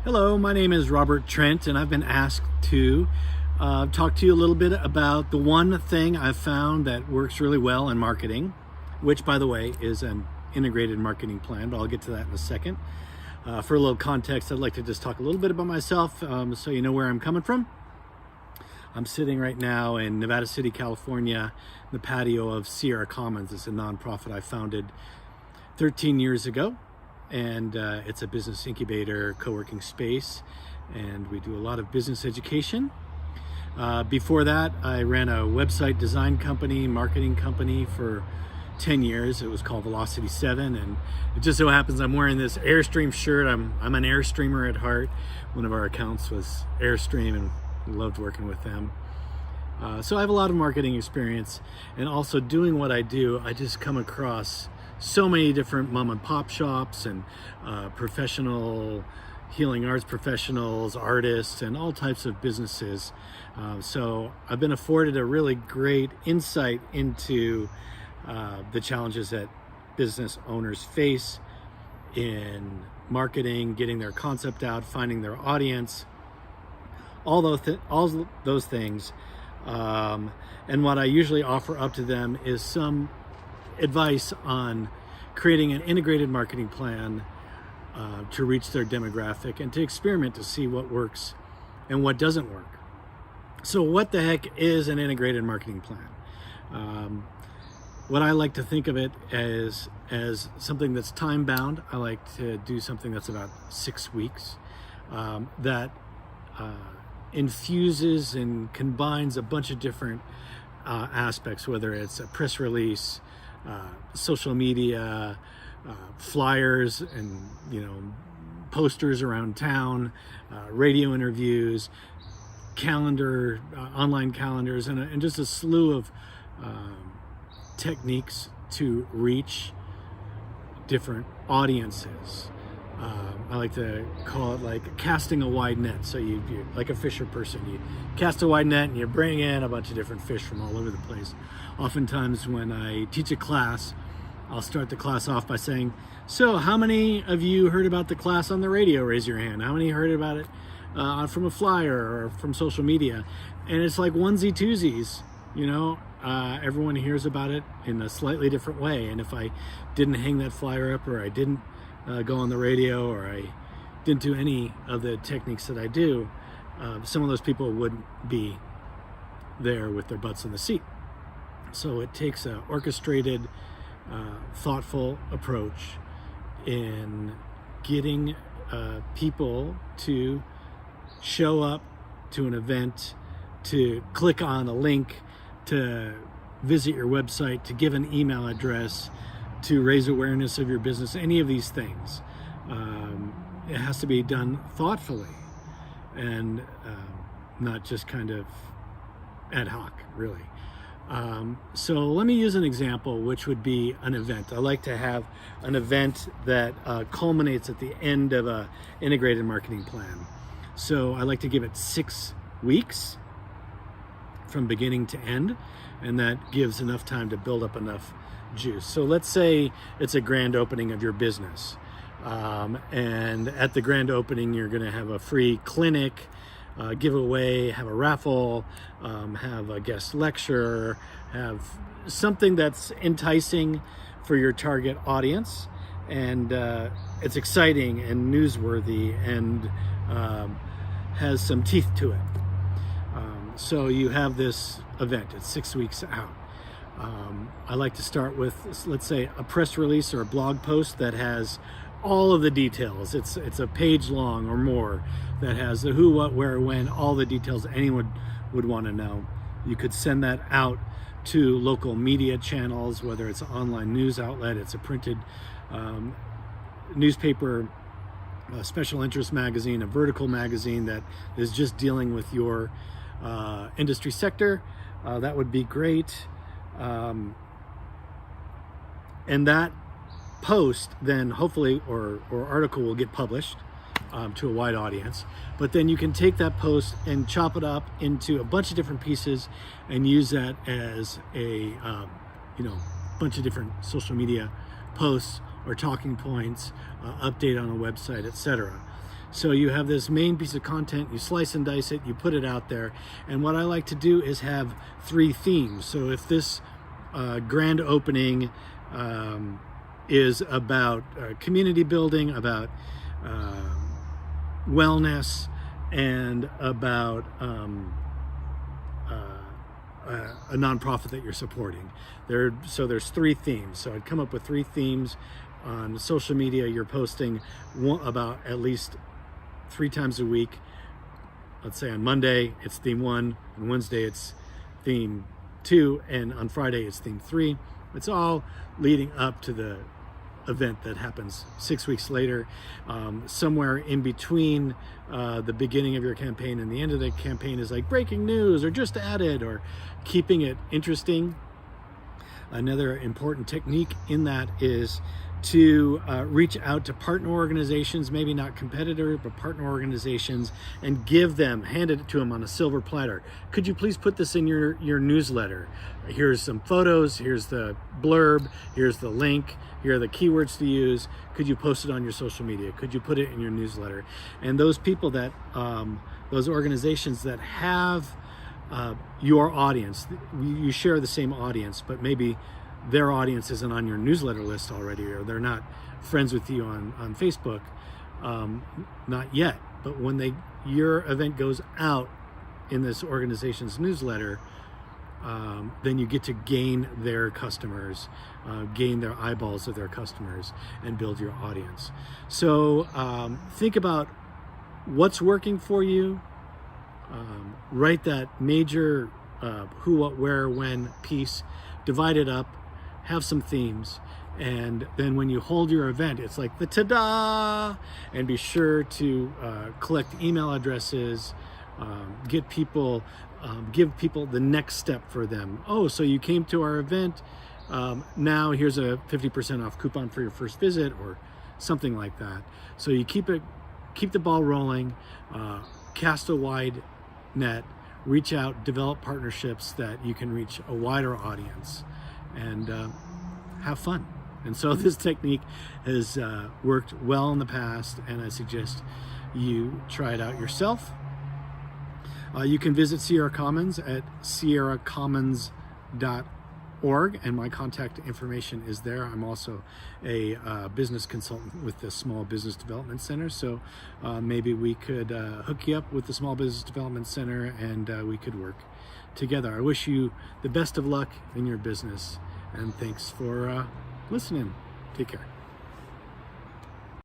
Hello, my name is Robert Trent, and I've been asked to talk to you a little bit about the one thing I've found that works really well in marketing, which, by the way, is an integrated marketing plan, but I'll get to that in a second. For a little context, I'd like to just talk a little bit about myself so you know where I'm coming from. I'm sitting right now in Nevada City, California, in the patio of Sierra Commons. It's a nonprofit I founded 13 years ago. And it's a business incubator, co-working space, and we do a lot of business education. Before that, I ran a website design company, marketing company for 10 years. It was called Velocity 7, and it just so happens I'm wearing this Airstream shirt. I'm an Airstreamer at heart. One of our accounts was Airstream, and loved working with them. So I have a lot of marketing experience, and also doing what I do, I just come across so many different mom and pop shops and professional healing arts professionals, artists, and all types of businesses. So I've been afforded a really great insight into the challenges that business owners face in marketing, getting their concept out, finding their audience, all those things. And what I usually offer up to them is some advice on creating an integrated marketing plan to reach their demographic and to experiment to see what works and what doesn't work. So what the heck is an integrated marketing plan? What I like to think of it as something that's time bound. I like to do something that's about 6 weeks that infuses and combines a bunch of different aspects, whether it's a press release, social media, flyers, and posters around town, radio interviews, calendar, online calendars, and just a slew of techniques to reach different audiences. I like to call it like casting a wide net. So you like a fisher person, you cast a wide net and you bring in a bunch of different fish from all over the place. Oftentimes when I teach a class, I'll start the class off by saying, so how many of you heard about the class on the radio? Raise your hand. How many heard about it from a flyer or from social media? And it's like onesie twosies, everyone hears about it in a slightly different way. And if I didn't hang that flyer up, or I didn't go on the radio, or I didn't do any of the techniques that I do, some of those people wouldn't be there with their butts in the seat. So it takes an orchestrated, thoughtful approach in getting people to show up to an event, to click on a link, to visit your website, to give an email address, to raise awareness of your business, any of these things. It has to be done thoughtfully and not just kind of ad hoc, really. So let me use an example, which would be an event. I like to have an event that culminates at the end of an integrated marketing plan. So I like to give it 6 weeks from beginning to end, and that gives enough time to build up enough juice. So let's say it's a grand opening of your business, and at the grand opening you're going to have a free clinic, giveaway, have a raffle, have a guest lecture, have something that's enticing for your target audience, and it's exciting and newsworthy and has some teeth to it. So you have this event, it's 6 weeks out. I like to start with, let's say, a press release or a blog post that has all of the details. It's a page long or more that has the who, what, where, when, all the details anyone would want to know. You could send that out to local media channels, whether it's an online news outlet, it's a printed newspaper, a special interest magazine, a vertical magazine that is just dealing with your industry sector. That would be great. And that post then hopefully or article will get published to a wide audience, but then you can take that post and chop it up into a bunch of different pieces and use that as a bunch of different social media posts or talking points, update on a website, etc. So you have this main piece of content, you slice and dice it, you put it out there. And what I like to do is have 3 themes. So if this grand opening is about community building, about wellness, and about a nonprofit that you're supporting. So there's 3 themes. So I'd come up with 3 themes. On social media, you're posting about at least 3 times a week. Let's say on Monday it's theme 1, on Wednesday it's theme 2, and on Friday it's theme 3. It's all leading up to the event that happens 6 weeks later. Somewhere in between the beginning of your campaign and the end of the campaign is like breaking news or just added, or keeping it interesting. Another important technique in that is to reach out to partner organizations, maybe not competitor, but partner organizations, and hand it to them on a silver platter. Could you please put this in your newsletter? Here's some photos, here's the blurb, here's the link, here are the keywords to use. Could you post it on your social media? Could you put it in your newsletter? And those people that, those organizations that have your audience, you share the same audience, but maybe their audience isn't on your newsletter list already, or they're not friends with you on Facebook, not yet. But when your event goes out in this organization's newsletter, then you get to gain their customers, gain their eyeballs of their customers, and build your audience. So think about what's working for you. Write that major who, what, where, when piece, divide it up, have some themes, and then when you hold your event, it's like the ta-da! And be sure to collect email addresses, give people the next step for them. Oh, so you came to our event, now here's a 50% off coupon for your first visit, or something like that. So you keep the ball rolling, cast a wide net, reach out, develop partnerships that you can reach a wider audience, and have fun. And so this technique has worked well in the past, and I suggest you try it out yourself. You can visit Sierra Commons at sierracommons.org, and my contact information is there. I'm also a business consultant with the Small Business Development Center, so maybe we could hook you up with the Small Business Development Center, and we could work together. I wish you the best of luck in your business, and thanks for listening. Take care.